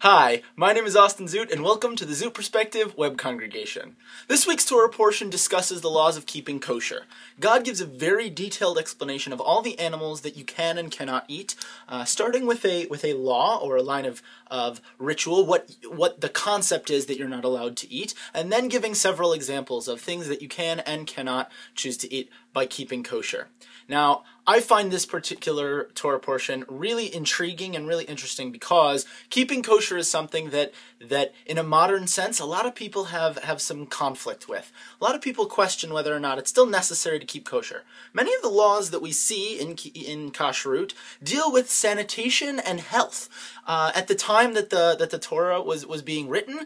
Hi, my name is Austin Zoot, and welcome to the Zoot Perspective Web Congregation. This week's Torah portion discusses the laws of keeping kosher. God gives a very detailed explanation of all the animals that you can and cannot eat, starting with a law or a line of ritual, what the concept is that you're not allowed to eat, and then giving several examples of things that you can and cannot choose to eat by keeping kosher. Now, I find this particular Torah portion really intriguing and really interesting because keeping kosher is something that in a modern sense, a lot of people have some conflict with. A lot of people question whether or not it's still necessary to keep kosher. Many of the laws that we see in kashrut deal with sanitation and health. At the time that the Torah was being written,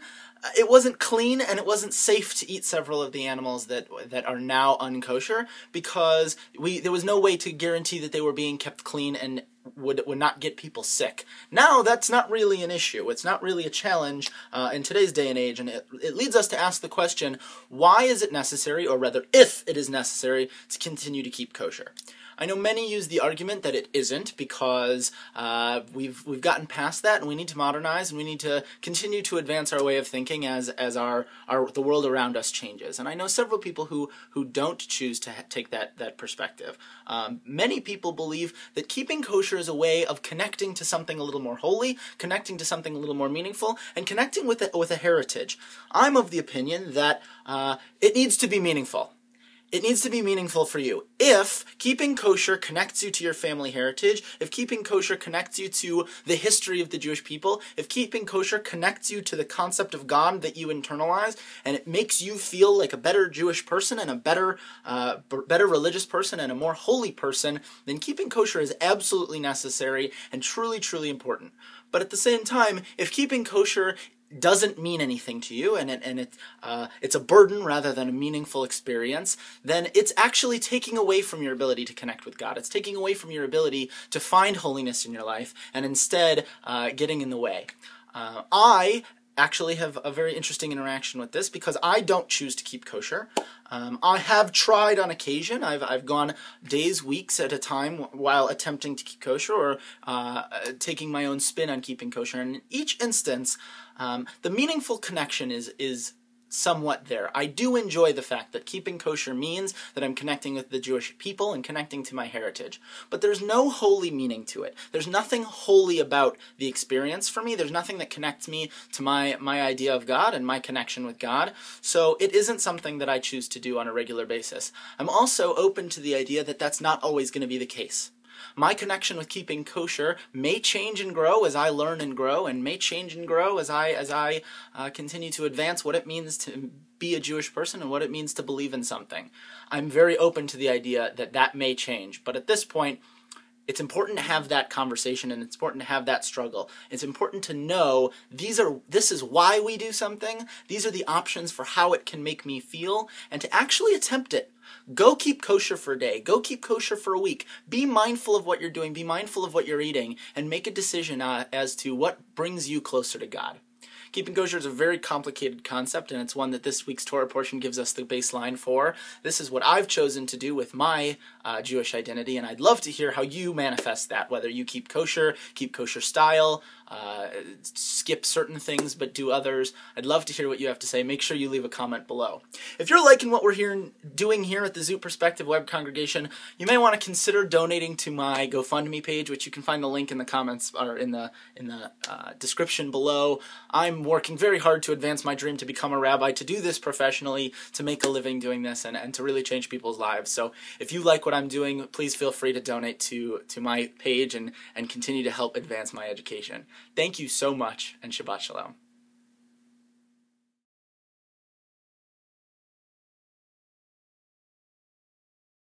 it wasn't clean and it wasn't safe to eat several of the animals that are now unkosher because there was no way to guarantee that they were being kept clean and would not get people sick. Now that's not really an issue. It's not really a challenge in today's day and age, and it leads us to ask the question, why is it necessary, or rather if it is necessary, to continue to keep kosher? I know many use the argument that it isn't because we've gotten past that and we need to modernize and we need to continue to advance our way of thinking as the world around us changes. And I know several people who don't choose to take that perspective. Many people believe that keeping kosher is a way of connecting to something a little more holy, connecting to something a little more meaningful, and connecting with a heritage. I'm of the opinion that it needs to be meaningful. It needs to be meaningful for you. If keeping kosher connects you to your family heritage, if keeping kosher connects you to the history of the Jewish people, if keeping kosher connects you to the concept of God that you internalize, and it makes you feel like a better Jewish person and a better religious person and a more holy person, then keeping kosher is absolutely necessary and truly, truly important. But at the same time, if keeping kosher doesn't mean anything to you, and it's a burden rather than a meaningful experience, then it's actually taking away from your ability to connect with God. It's taking away from your ability to find holiness in your life, and instead getting in the way. I actually have a very interesting interaction with this because I don't choose to keep kosher. I have tried on occasion. I've gone days, weeks at a time while attempting to keep kosher or taking my own spin on keeping kosher. And in each instance, the meaningful connection is somewhat there. I do enjoy the fact that keeping kosher means that I'm connecting with the Jewish people and connecting to my heritage. But there's no holy meaning to it. There's nothing holy about the experience for me. There's nothing that connects me to my idea of God and my connection with God. So it isn't something that I choose to do on a regular basis. I'm also open to the idea that that's not always going to be the case. My connection with keeping kosher may change and grow as I learn and grow, and may change and grow as I continue to advance what it means to be a Jewish person and what it means to believe in something. I'm very open to the idea that may change, but at this point, it's important to have that conversation and it's important to have that struggle. It's important to know this is why we do something, these are the options for how it can make me feel, and to actually attempt it. Go keep kosher for a day. Go keep kosher for a week. Be mindful of what you're doing. Be mindful of what you're eating, and make a decision as to what brings you closer to God. Keeping kosher is a very complicated concept, and it's one that this week's Torah portion gives us the baseline for. This is what I've chosen to do with my Jewish identity, and I'd love to hear how you manifest that, whether you keep kosher style, skip certain things but do others. I'd love to hear what you have to say. Make sure you leave a comment below. If you're liking what we're doing here at the Zoot Perspective Web Congregation, you may want to consider donating to my GoFundMe page, which you can find the link in the comments or in the description below. I'm working very hard to advance my dream to become a rabbi, to do this professionally, to make a living doing this, and to really change people's lives. So if you like what I'm doing, please feel free to donate to my page and continue to help advance my education. Thank you so much, and Shabbat Shalom.